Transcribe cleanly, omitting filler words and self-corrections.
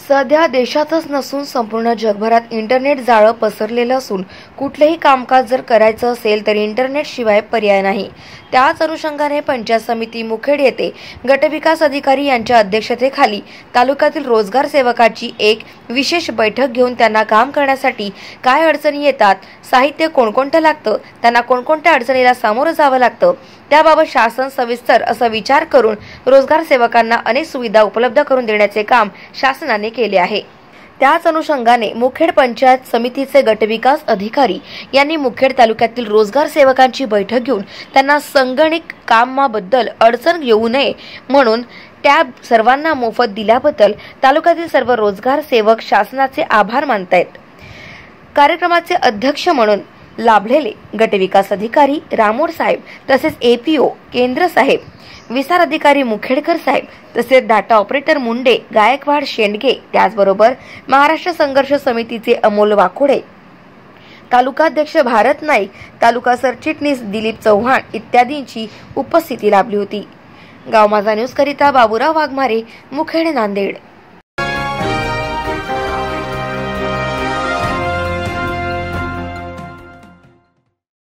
सध्या देशातच नसून संपूर्ण जगभरात इंटरनेट जाळं पसरलेलं असून कुठलेही कामकाज जर करायचं असेल तर इंटरनेट शिवाय पर्याय नाही। त्याच अनुषंगाने पंचायत समिती मुखेड येथे गटविकास अधिकारी यांच्या अध्यक्षतेखाली तालुक्यातील रोजगार सेवकाची एक विशेष बैठक घेऊन त्यांना काम करण्यासाठी काय अडचणी येतात, साहित्य कोणकोणतं लागतं, त्यांना कोणकोणत्या अडचणीला सामोरं जावं लागतं त्याबाबत शासन सविस्तर असा विचार करून रोजगार सेवकांना अनेक सुविधा उपलब्ध करून देण्याचे काम शासनाने केले आहे। त्याच अनुषंगाने मुखेड पंचायत समितीचे गटविकास अधिकारी यांनी मुखेड तालुक्यातील रोजगार सेवकांची बैठक घेऊन त्यांना संगणक कामाबद्दल अडचण येऊ नये म्हणून टॅब सर्वांना मोफत दिल्याबद्दल तालुक्यातील सर्व रोजगार सेवक शासनाचे आभार मानतायत। कार्यक्रमाचे अध्यक्ष म्हणून लाभलेले गटविकास अधिकारी रामोड साहेब तसेच एपीओ केंद्र साहेब, विस्तार अधिकारी मुखेडकर साहेब तसेच डाटा ऑपरेटर मुंडे, गायकवाड, शेंडगे, त्याचबरोबर महाराष्ट्र संघर्ष समितीचे अमोल वाकोडे, तालुकाध्यक्ष भारत नाईक, तालुका सरचिटणीस दिलीप चव्हाण इत्यादींची उपस्थिती लाभली होती। गाव माझा न्यूज करिता बाबूराव वाघमारे, मुखेड, नांदेड।